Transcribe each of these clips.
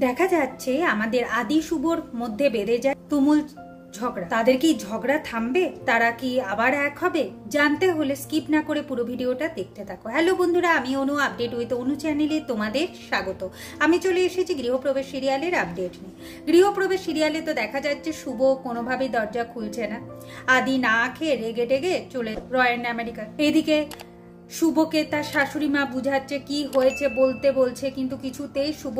দেখা যাচ্ছে আমাদের আদি শুভর মধ্যে বেড়ে যায় তুমুল ঝগড়া। তাদের কি ঝগড়া থামবে? তারা কি আবার এক হবে? জানতে হলে স্কিপ না করে পুরো ভিডিওটা দেখতে থাকো। হ্যালো বন্ধুরা, আমি অনু, আপডেট উইথ অনু চ্যানেলে তোমাদের স্বাগত। আমি চলে এসেছি গৃহপ্রবেশ সিরিয়ালের আপডেট নিয়ে। গৃহপ্রবেশ সিরিয়ালে তো দেখা যাচ্ছে শুভ কোনোভাবেই দরজা খুলছে না। আদি না খেয়ে রেগে টেগে চলে রয়্যাল আমেরিকা। এদিকে শুভকে তার শাশুড়ি মা বুঝাচ্ছে কি হয়েছে বলছে, কিন্তু কিছুতেই শুভ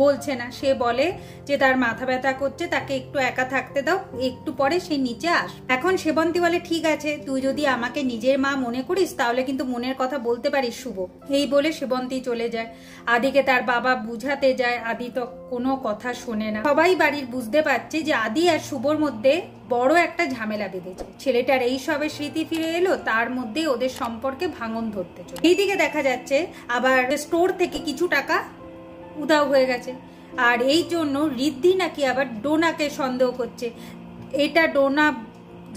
বলছে না। সে বলে যে তার মাথা ব্যথা করছে, তাকে একটু একা থাকতে দাও, একটু পরে সে নিচে আস। এখন সেবন্তী বলে ঠিক আছে, তুই যদি আমাকে নিজের মা মনে করিস তাহলে কিন্তু মনের কথা বলতে পারিস শুভ। এই বলে সেবন্তী চলে যায়। আদিকে তার বাবা বুঝাতে যায়, আদি তো কোনো কথা শোনে না। সবাই বাড়ির বুঝতে পারছে যে আদি আর শুভর মধ্যে বড় একটা ঝামেলা বেঁধেছে। ছেলেটার এই সবে স্মৃতি ফিরে এলো, তার মধ্যে ওদের সম্পর্কে ভাঙন ধরতে চলে। এইদিকে দেখা যাচ্ছে আবার স্টোর থেকে কিছু টাকা উধাও হয়ে গেছে, আর এই জন্য ঋদ্ধি নাকি আবার ডোনাকে সন্দেহ করছে। এটা ডোনা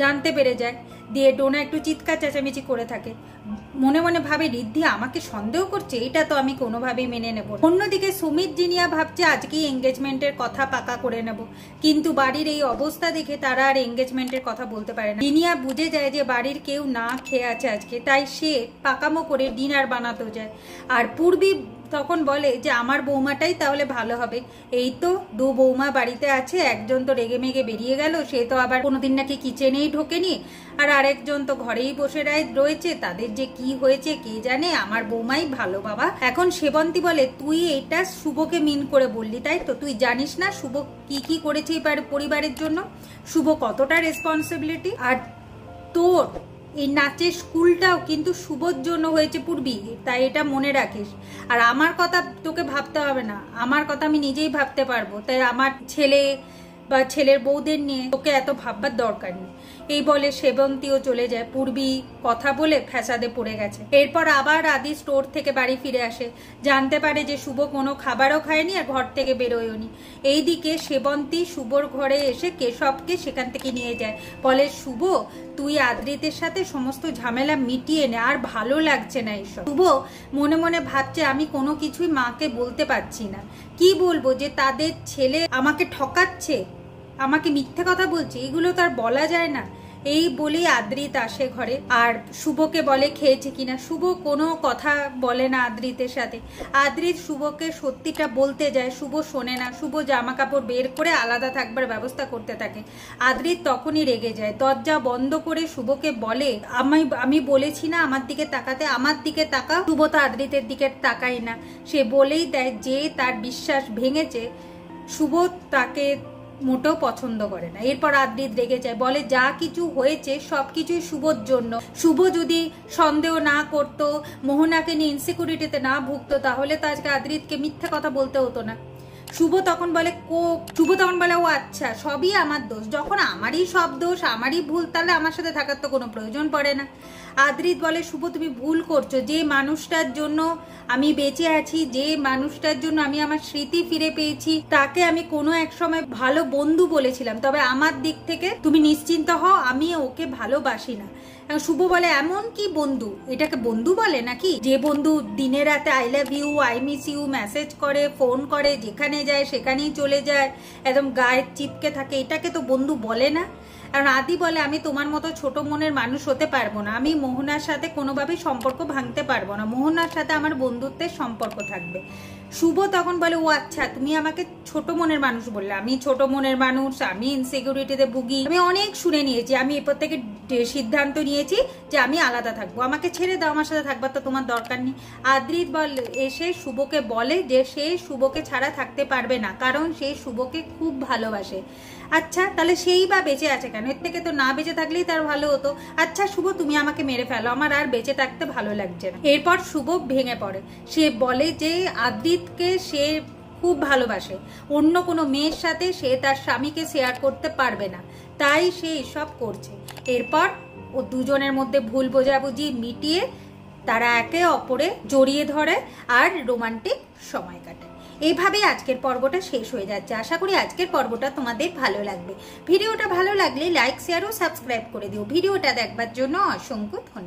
জানতে পেরে যায়, দিয়ে ডোনা একটু চিৎকার চেঁচামেচি করে থাকে। মনে মনে ভাবে ঋদ্ধি আমাকে সন্দেহ করছে, এটা তো আমি কোনোভাবেই মেনে নেব। অন্যদিকে সুমিত জিনিয়া ভাবছে আজকেই এঙ্গেজমেন্টের কথা পাকা করে নেব, কিন্তু বাড়ির এই অবস্থা দেখে তারা আর এঙ্গেজমেন্টের কথা বলতে পারে না। জিনিয়া বুঝে যায় যে বাড়ির কেউ না খেয়ে আছে আজকে, তাই সে পাকামো করে ডিনার বানাতেও যায়। আর পূর্বী তখন বলে যে আমার বৌমাটাই তাহলে ভালো হবে। এই তো দু বৌমা বাড়িতে আছে, একজন তো রেগে মেগে বেরিয়ে গেল, সে তো আবার কোনোদিন নাকি কিচেনেই ঢোকেনি, আর আরেকজন তো ঘরেই বসে রয়েছে। তাদের যে কি হয়েছে কে জানে, আমার বৌমাই ভালো বাবা। এখন সেবন্তী বলে তুই এটা শুভকে মিন করে বললি, তাই তো? তুই জানিস না শুভ কি কি করেছে এই পরিবারের জন্য, শুভ কতটা রেসপন্সিবিলিটি। আর তোর এই নাচের স্কুলটাও কিন্তু শুভর জন্য হয়েছে পূর্বী, তাই এটা মনে রাখিস। আর আমার কথা তোকে ভাবতে হবে না, আমার কথা আমি নিজেই ভাবতে পারবো, তাই আমার ছেলে বা ছেলের বউদের নিয়ে তোকে এত ভাববার দরকার নেই। এই বলে সেবন্তীও চলে যায়। পূর্বী কথা বলে ফ্যাসাদে পড়ে গেছে। এরপর আবার আদি স্টোর থেকে বাড়ি ফিরে আসে, জানতে পারে যে শুভ কোনো খাবারও খায়নি আর ঘর থেকে বেরোয়নি। এইদিকে সেবন্তী শুভর ঘরে এসে কেশবকে সেখান থেকে নিয়ে যায়, বলে শুভ তুই আদ্রিতের সাথে সমস্ত ঝামেলা মিটিয়ে নে, আর ভালো লাগছে না এইসব। শুভ মনে মনে ভাবছে আমি কোনো কিছুই মাকে বলতে পারছি না, কি বলবো যে তাদের ছেলে আমাকে ঠকাচ্ছে, আমাকে মিথ্যে কথা বলছে, এগুলো তো আর বলা যায় না। এই বলেই আদ্রিত আসে ঘরে আর শুভকে বলে খেয়েছে কিনা। শুভ কোনো কথা বলে না আদ্রিতের সাথে। আদ্রিত শুভকে সত্যিটা বলতে যায়, শুভ শোনে না। শুভ জামা কাপড় বের করে আলাদা থাকবার ব্যবস্থা করতে থাকে। আদ্রিত তখনই রেগে যায়, দরজা বন্ধ করে শুভকে বলে আমি বলেছি না আমার দিকে তাকাতে, আমার দিকে তাকাও। শুভ তো আদ্রিতের দিকে তাকাই না, সে বলেই দেয় যে তার বিশ্বাস ভেঙেছে, শুভ তাকে মোটেও পছন্দ করে না। এরপর আদ্রিত রেগে যায়, বলে যা কিছু হয়েছে সবকিছুই শুভর জন্য। শুভ যদি সন্দেহ না করত, মোহনাকে নিয়ে ইনসিকিউরিটিতে না ভুগতো, তাহলে তো আজকে আদ্রিতকে মিথ্যা কথা বলতে হতো না। শুভ তখন বলে ও আচ্ছা সবই আমার দোষ, যখন আমারই সব দোষ, আমারই ভুল, তাহলে আমার সাথে থাকার তো কোনো প্রয়োজন পড়ে না। আদ্রিত বলে শুভ তুমি ভুল করছো, যে মানুষটার জন্য আমি বেঁচে আছি, যে মানুষটার জন্য আমি আমার স্মৃতি ফিরে পেয়েছি, তাকে আমি কোনো এক সময় ভালো বন্ধু বলেছিলাম, তবে আমার দিক থেকে তুমি নিশ্চিন্ত হও, আমি ওকে ভালোবাসি না। শুভ বলে এমন কি বন্ধু, এটাকে বন্ধু বলে নাকি? যে বন্ধু দিনে রাতে I love you, I miss you message করে, ফোন করে, যেখানে যায় সেখানেই চলে যায়, একদম গায়ে চিপকে থাকে, এটাকে তো বন্ধু বলে না। কারণ আদি বলে আমি তোমার মতো ছোট মনের মানুষ হতে পারবো না, আমি মোহনার সাথে কোনোভাবেই সম্পর্ক ভাঙতে পারবো না, মোহনার সাথে আমার বন্ধুত্বের সম্পর্ক থাকবে। শুভ তখন বলে ও আচ্ছা তুমি আমাকে ছোট মনের মানুষ বললে, আমি ছোট মনের মানুষ, আমি ইনসিকিউরিটিতে ভুগি, আমি অনেক শুনে নিয়েছি, আমি এরপর থেকে সিদ্ধান্ত নিয়েছি যে আমি আলাদা থাকবো, আমাকে ছেড়ে দাও, আমার সাথে থাকবার তো তোমার দরকার নেই। আদ্রিত এসে শুভকে বলে যে সে শুভকে ছাড়া থাকতে পারবে না, কারণ সে শুভকে খুব ভালোবাসে। আচ্ছা তাহলে সেই বা বেঁচে আছে কেন? এর থেকে তো না বেঁচে থাকলেই তার ভালো হতো। আচ্ছা শুভ তুমি আমাকে মেরে ফেলো, আমার আর বেঁচে থাকতে ভালো লাগছে না। এরপর শুভ ভেঙে পড়ে, সে বলে যে আদ্রিতকে সে খুব ভালোবাসে, অন্য কোনো মেয়ের সাথে সে তার স্বামীকে শেয়ার করতে পারবে না, তাই সে এসব করছে। এরপর ও দুজনের মধ্যে ভুল বোঝাবুঝি মিটিয়ে তারা একে অপরে জড়িয়ে ধরে আর রোমান্টিক সময় কাটায়। এইভাবে আজকের পর্বটা শেষ হয়ে যাচ্ছে। আশা করি আজকের পর্বটা তোমাদের ভালো লাগবে। ভিডিওটা ভালো লাগলে লাইক, শেয়ার ও সাবস্ক্রাইব করে দিও। ভিডিওটা দেখবার জন্য অসংখ্য ধন্যবাদ।